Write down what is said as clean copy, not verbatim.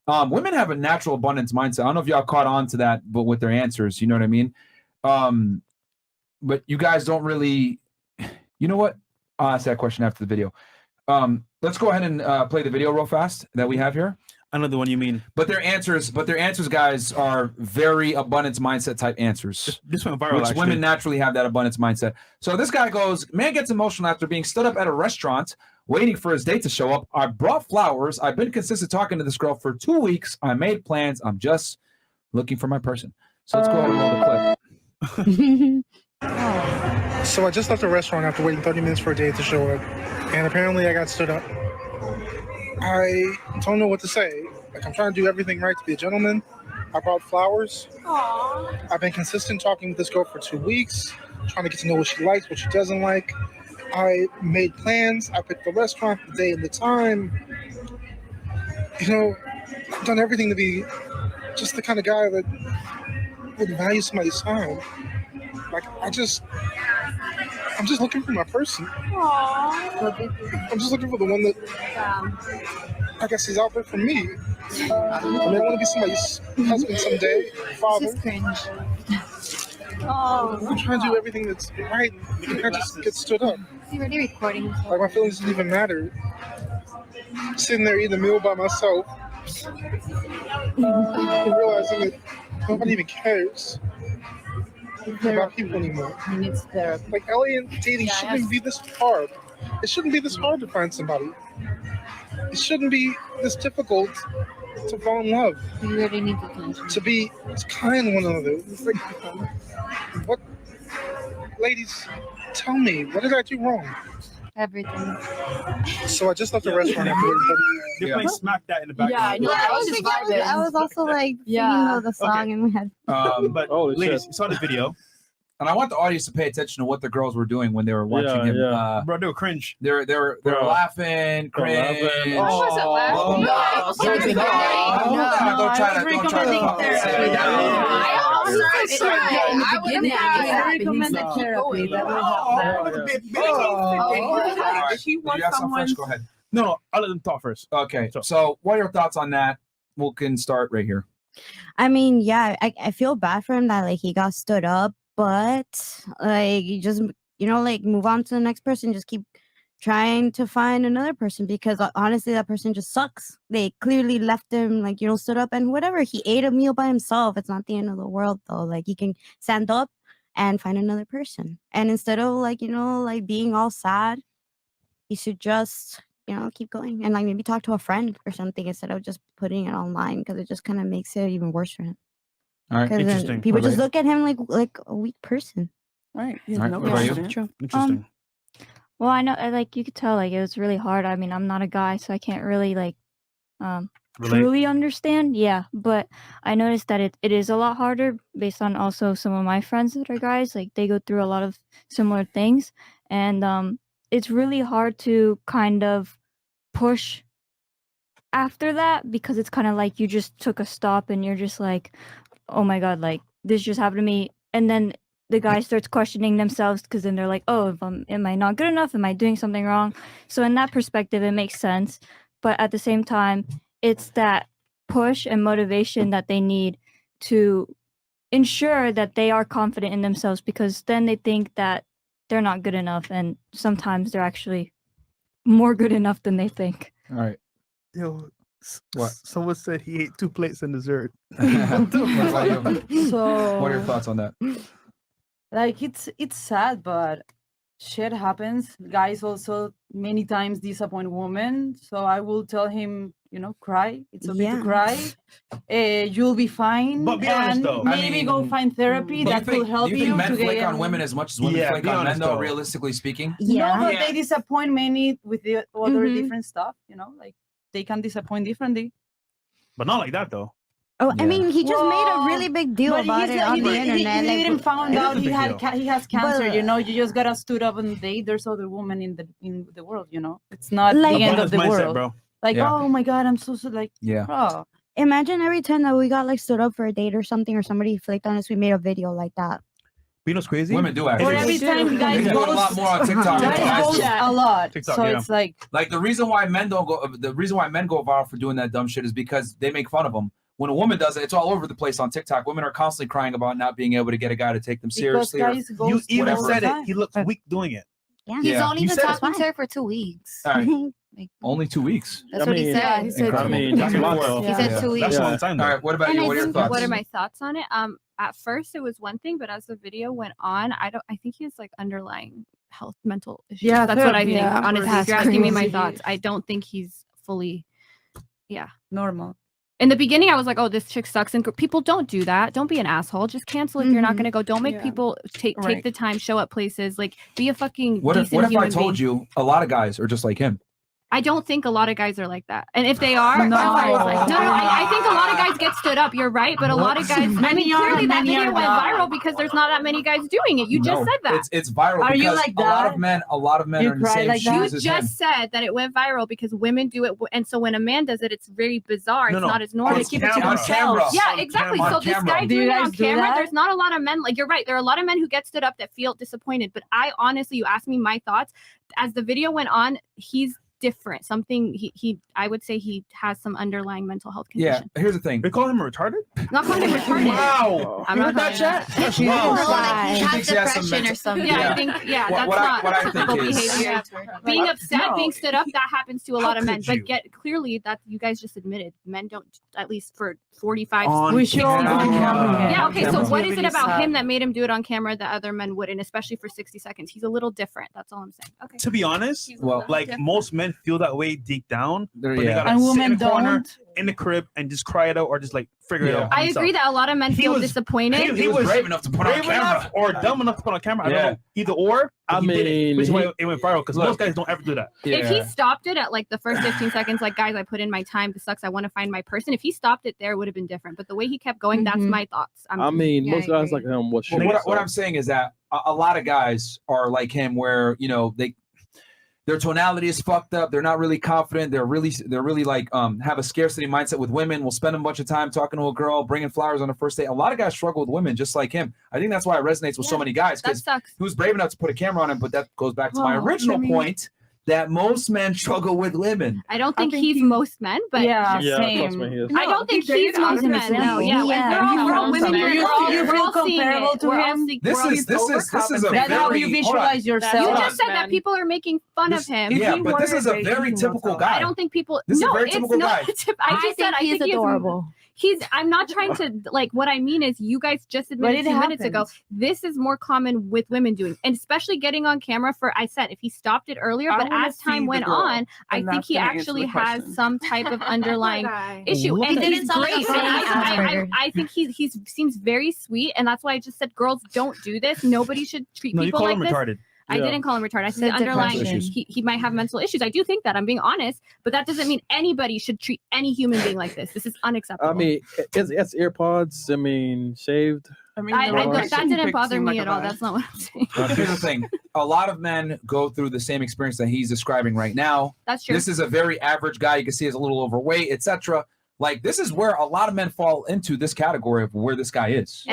Women have a natural abundance mindset. I don't know if y'all caught on to that, but with their answers, you know what I mean? But you guys don't really, you know what? I'll ask that question after the video. Let's go ahead and play the video real fast that we have here. I know the one you mean. But their answers, guys, are very abundance mindset type answers. This went viral, which women naturally have that abundance mindset. So this guy goes, man gets emotional after being stood up at a restaurant waiting for his date to show up. I brought flowers. I've been consistent talking to this girl for 2 weeks. I made plans. I'm just looking for my person. So let's go ahead and roll the clip. So I just left the restaurant after waiting 30 minutes for a date to show up. And apparently I got stood up. I don't know what to say. Like, I'm trying to do everything right to be a gentleman. I brought flowers. Aww. I've been consistent talking with this girl for 2 weeks, trying to get to know what she likes, what she doesn't like. I made plans. I picked the restaurant, the day, and the time. You know, I've done everything to be just the kind of guy that would value somebody's time. Like, I'm just looking for my person. Aww. I'm just looking for the one that, I guess, is out there for me. I want to be somebody's husband someday, father. This is cringe. I'm trying to do everything that's right. I can't just get stood up. Is he already recording? Like, my feelings didn't even matter. Sitting there eating a meal by myself, and realizing that nobody even cares about people anymore. He needs therapy. Like, LA and dating shouldn't be this hard. It shouldn't be this hard to find somebody. It shouldn't be this difficult to fall in love. You really need attention. To be kind to one another. It's like, what? Ladies, tell me, what did I do wrong? Everything. So I just left the restaurant after They're playing Smack That in the background. Yeah, I know. I was also like singing the song in my head. But ladies, you saw the video. And I want the audience to pay attention to what the girls were doing when they were watching him. Bro, they were cringe. They were laughing, cringe. I wasn't laughing. Don't try to I recommended therapy. That would She wants someone. Go ahead. No, I'll let them talk first. Okay. So what are your thoughts on that? We can start right here. I mean, yeah, I feel bad for him that like he got stood up, but like you just like move on to the next person. Just keep trying to find another person because honestly, that person just sucks. They clearly left him like stood up and whatever. He ate a meal by himself. It's not the end of the world though. Like he can stand up and find another person. And instead of like being all sad, he should just keep going and like maybe talk to a friend or something instead of just putting it online because it just kind of makes it even worse for him. All right, interesting. People just look at him like a weak person. Right. Yeah, all right. What about you? True. Interesting. Well, I know, like you could tell, like it was really hard. I mean, I'm not a guy, so I can't really truly understand. Yeah, but I noticed that it is a lot harder based on also some of my friends that are guys. Like they go through a lot of similar things, and it's really hard to kind of push after that because it's kind of like you just took a stop and you're just like, oh my god, like this just happened to me, and then the guy starts questioning themselves because then they're like, oh, am I not good enough? Am I doing something wrong? So in that perspective, it makes sense. But at the same time, it's that push and motivation that they need to ensure that they are confident in themselves because then they think that they're not good enough. And sometimes they're actually more good enough than they think. All right. Yo, what? Someone said he ate 2 plates and dessert. So, what are your thoughts on that? Like it's sad, but shit happens. Guys also many times disappoint women. So I will tell him, cry. It's okay to cry. You'll be fine. But be honest, though. Maybe go find therapy that will help you. Do you think men flake on women as much as women flake on men, though, realistically speaking? Yeah. No, but they disappoint many with the other different stuff. Like they can disappoint differently. But not like that, though. Oh, I mean, he just made a really big deal about it on the internet. He didn't find out he has cancer. You just gotta stood up and date. There's other women in the world. It's not the end of the world. Bro. Like, oh my god, I'm so like, oh. Imagine every time that we got like stood up for a date or something, or somebody flaked on us, we made a video like that. you know what's crazy? Women do Or actually. every time They guys do it a lot post, more on TikTok. than guys guys post do. a lot. TikTok, So yeah. it's like, Like the reason why men go viral for doing that dumb shit is because they make fun of them. When a woman does it, it's all over the place on TikTok. Women are constantly crying about not being able to get a guy to take them because seriously. Or, guys You ghost even all the said it. time. He looks weak doing it. Yeah. He's Yeah. only You been said it's talking to her for 2 weeks. all right, Like, only 2 weeks. that's I what he mean- said. Yeah, he said. I mean, That's that's a lot, lots. though. He said Yeah. 2 weeks. That's a Yeah. long time, All though. right, what about And you? I What are your think- thoughts? What are my thoughts on it? At first it was one thing, but as the video went on, I think he has like underlying mental issues. Yeah, That's what I therapy, think. yeah. Honestly, if That's you're asking me my crazy. thoughts, I don't think he's fully. Normal. In the beginning, I was like, "Oh, this chick sucks," and people don't do that. Don't be an asshole. Just cancel if you're not Mhm. going to go. Don't make Yeah. people take Right. the time, show up places. Like, be a fucking What decent if I human told being. you a lot of guys are just like him? I don't think a lot of guys are like that. And if they are, No. I think a lot of guys get stood up. You're right, but a lot of guys. I mean, Many are, clearly that many video are went not. viral because there's not that many guys doing it. You just No, said that. It's viral Are you because like a lot of that? men You are in the cry same like that? shoes You as him. just said that it went viral because women do it, and so when a man does it, it's very bizarre. No, It's no. not as normal. On camera. On camera. Yeah, On exactly. camera. So On this camera. guy Do doing you it guys on do camera, that? there's not a lot of men. Like, you're right. There are a lot of men who get stood up that feel disappointed. But I honestly, you asked me my thoughts. As the video went on, he's different. Something I would say he has some underlying mental health Yeah, condition. here's the thing. They call him retarded? Not calling him retarded. Wow. I'm You not heard that, calling chat? him That's She's wild. no, like he She has thinks he has some depression or mental- something. Yeah, Yeah. I think What that's I not think typical is- behavior. Being Like, upset, no. being stood up, that happens to a How lot of men. could you? But clearly that you guys just admitted men don't, at least for 45. On We should all camera. do camera. Yeah, okay, so Camera's what really is it about sad. him that made him do it on camera that other men wouldn't, especially for 60 seconds? He's a little different. That's all I'm saying. Okay. To be honest, He's a Well, little like different. most men feel that way deep down, There- but they yeah. gotta And sit in women the corner don't. in the crib and just cry it out or just like figure it Yeah. out. I agree that a lot of men He feel was- disappointed. He was brave enough to put on brave camera. enough or dumb enough to put on camera. I Yeah. don't know. Either or. I but he did it, mean, which is why he- it went viral because Look. most guys don't ever do that. If he stopped it at like the first 15 seconds, like, guys, I put in my time. This sucks. I want to find my person. If he stopped it there, it would have been different. But the way he kept going, that's Mhm. my thoughts. I mean, Yeah, most I guys agree. like him was Well, shit. what I'm saying is that a lot of guys are like him, where their tonality is fucked up. They're not really confident. They're really like have a scarcity mindset with women. Will spend a bunch of time talking to a girl, bringing flowers on the first date. A lot of guys struggle with women just like him. I think that's why it resonates with so Yeah, many guys, That because sucks. he was brave enough to put a camera on him. But that goes back to my Oh, original I mean- point that most men struggle with women. I don't I think think he's he- most men, but Yeah, Yeah, same. trust me, he is. I don't think he dated he's most other men. men. No, yeah, Yeah. we're all women. You- We're all you feel seeing comparable it. to We're all him? seeing- This we're all is a That's how very you hold on. visualize yourself. You That's just said that men. people are making fun of him. Yeah, he but this is a wanted very dating typical himself. guy. I don't think people. This is a no, very it's typical not. guy. I just said I think he's adorable. I'm not trying to like. What I mean is, you guys just admitted it 2 minutes ago. happens. This is more common with women doing, and especially getting on camera. I said if he stopped it earlier, I but wanna as time see the went girl, on, I and think that's he gonna answer actually the has question. some type of underlying issue. Look And at he's him. Sound like great. a And funny Asperger. I think he seems very sweet, and that's why I just said girls don't do this. Nobody should treat No, you people call like him this. retarded. I Yeah. didn't call him retarded. I said Said underlying. depression. He might have mental issues. I do think that. I'm being honest, but that doesn't mean anybody should treat any human being like this. This is unacceptable. I mean, it's AirPods. I mean, shaved. I mean, that didn't bother me at all. That's not what I'm saying. Here's the thing: a lot of men go through the same experience that he's describing right now. That's true. This is a very average guy. You can see he's a little overweight, etc. Like, this is where a lot of men fall into this category of where this guy is.